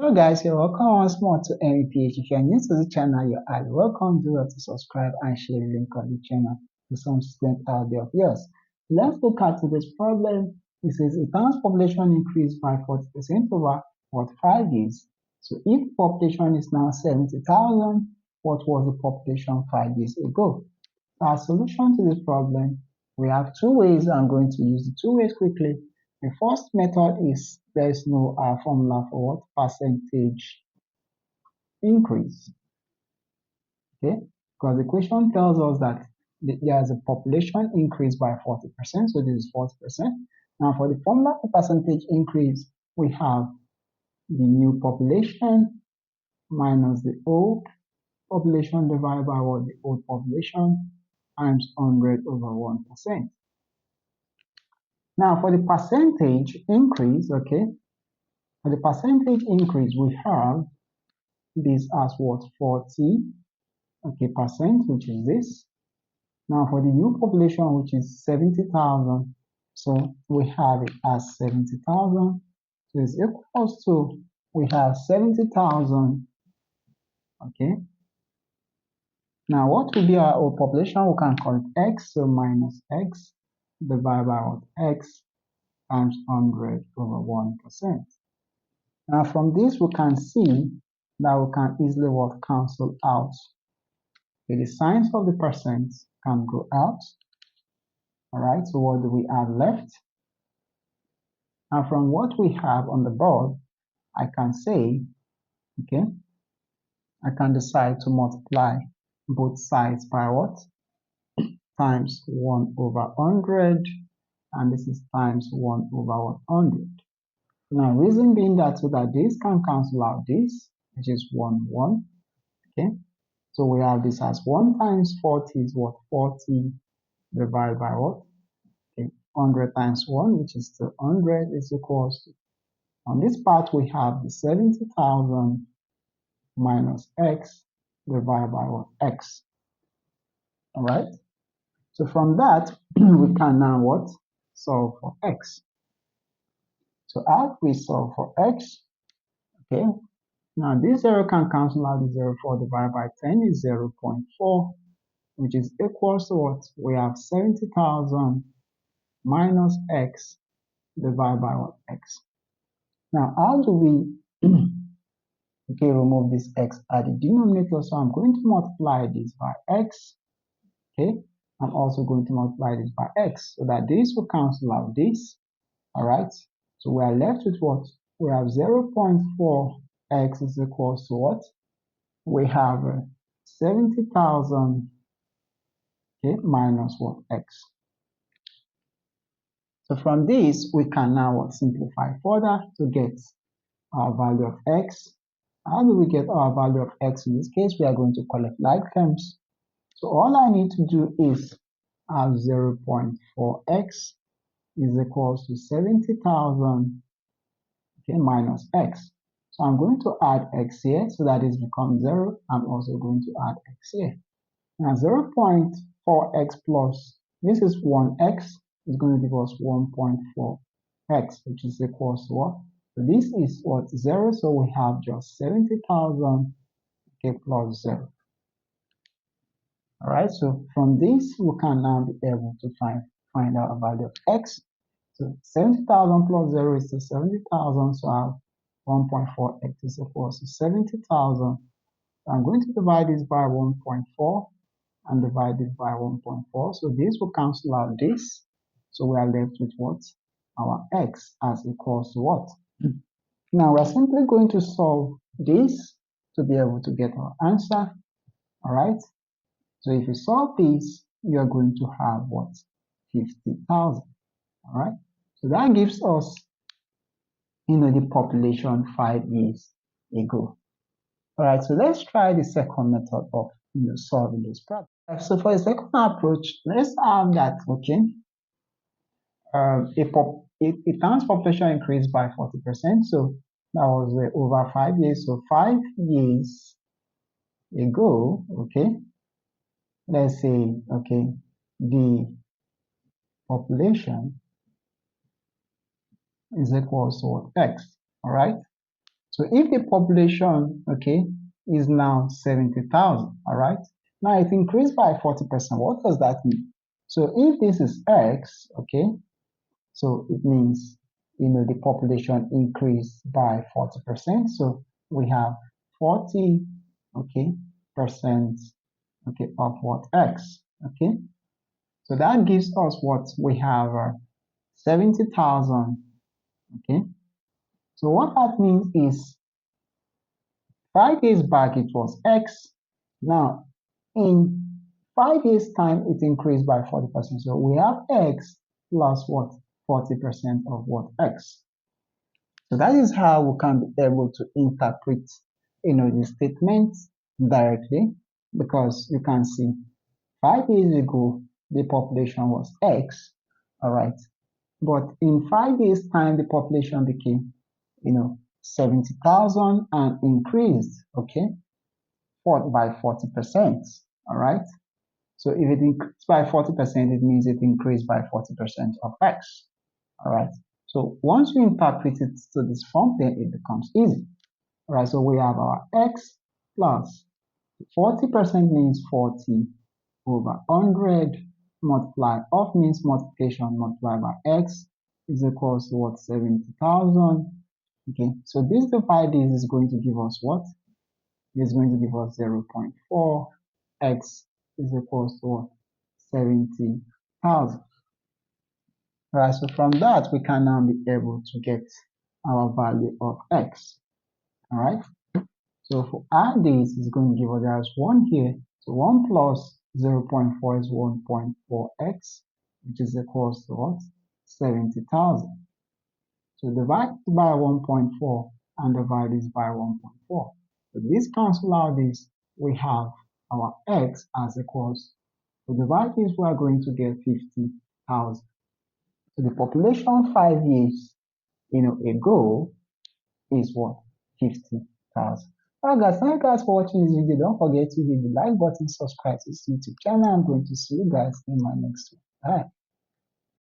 Hello guys, you're welcome once more to MEPH. If you're new to the channel, you're highly welcome. Do not to subscribe and share the link on the channel to some student out there of yours. Let's look at this problem. It says a town's population increased by 40% over 5 years. So if population is now 70,000, what was the population 5 years ago? Our solution to this problem, we have two ways. I'm going to use the two ways quickly. The first method is there is no formula for what percentage increase. Okay, because the question tells us that there's a population increase by 40%, so this is 40%. Now for the formula for percentage increase, we have the new population minus the old population divided by what the old population times 100 over 1%. Now for the percentage increase, okay, for the percentage increase, we have this as what 40, okay, percent, which is this. Now for the new population, which is 70,000, so we have it as 70,000. So it's equals to, we have 70,000, okay. Now what will be our old population? We can call it x, so minus x divided by what x times 100 over 1%. Now from this we can see that we can easily what cancel out. Okay, the signs of the percent can go out. All right, so what do we have left? And from what we have on the board, I can say, okay, I can decide to multiply both sides by what? Times 1 over 100, and this is times 1 over 100. Now, reason being that so that this can cancel out this, which is 1, 1, okay? So we have this as 1 times 40 is what? 40 divided by what? Okay, 100 times 1, which is 200, is equals to, on this part we have the 70,000 minus x divided by what? X. All right? So from that, we can now what? Solve for x. So as we solve for x, okay, now this 0 can cancel out the 0. 4 divided by 10 is 0.4, which is equals to what? We have 70,000 minus x divided by what? X. Now, how do we okay, remove this x at the denominator? So I'm going to multiply this by x. Okay, I'm also going to multiply this by x so that this will cancel out this. All right, so we are left with what? We have 0.4 x is equals to what? We have 70,000, okay, minus what? X. So from this, we can now simplify further to get our value of x. How do we get our value of x? In this case, we are going to collect like terms. So all I need to do is have 0.4x is equals to 70,000, okay, minus x. So I'm going to add x here so that it becomes 0. I'm also going to add x here. Now 0.4x plus, this is 1x, is going to give us 1.4x, which is equals to what? So this is what? 0, so we have just 70,000, okay, plus 0. All right, so from this, we can now be able to find out a value of x. So 70,000 plus 0 is to 70,000, so I have 1.4x is equals to 70,000. So I'm going to divide this by 1.4 and divide it by 1.4. So this will cancel out this. So we are left with what? Our x as equals to what? Now we're simply going to solve this to be able to get our answer. All right. So if you solve this, you are going to have what? 50,000. All right. So that gives us, the population 5 years ago. All right. So let's try the second method of solving this problem. So for the second approach, let's have that, okay, a town's population increased by 40%. So that was over 5 years. So 5 years ago, okay, let's say, okay, the population is equals to x. All right. So if the population, okay, is now 70,000, all right? Now it increased by 40%. What does that mean? So if this is X, okay, so it means, the population increased by 40%. So we have 40, okay, percent, okay, of what X, okay? So that gives us what we have 70,000, okay? So what that means is 5 years back it was X. Now in 5 years time it increased by 40%. So we have X plus what? 40% of what? X. So that is how we can be able to interpret, the statement directly, because you can see 5 years ago the population was X, all right, but in 5 years time the population became, 70,000 and increased, okay, by 40%, all right. So if it increased by 40%, it means it increased by 40% of X, all right. So once we interpret it to this form, then it becomes easy. All right, so we have our X plus 40% means 40 over 100 multiply of means multiplication multiplied by X is equals to what? 70,000. Okay, so this divide is going to give us what? It's going to give us 0.4. X is equals to what? 70,000. Alright, so from that we can now be able to get our value of X. Alright, so for add this is going to give us, there's 1 here, so 1 plus 0.4 is 1.4x, which is equals to what? 70,000. So divide by 1.4 and divide this by 1.4. So this cancel out this, we have our x as equals, to divide this we are going to get 50,000. So the population 5 years, ago is what? 50,000. Alright guys, thank you guys for watching this video. Don't forget to hit the like button, subscribe to this YouTube channel. I'm going to see you guys in my next one. Bye.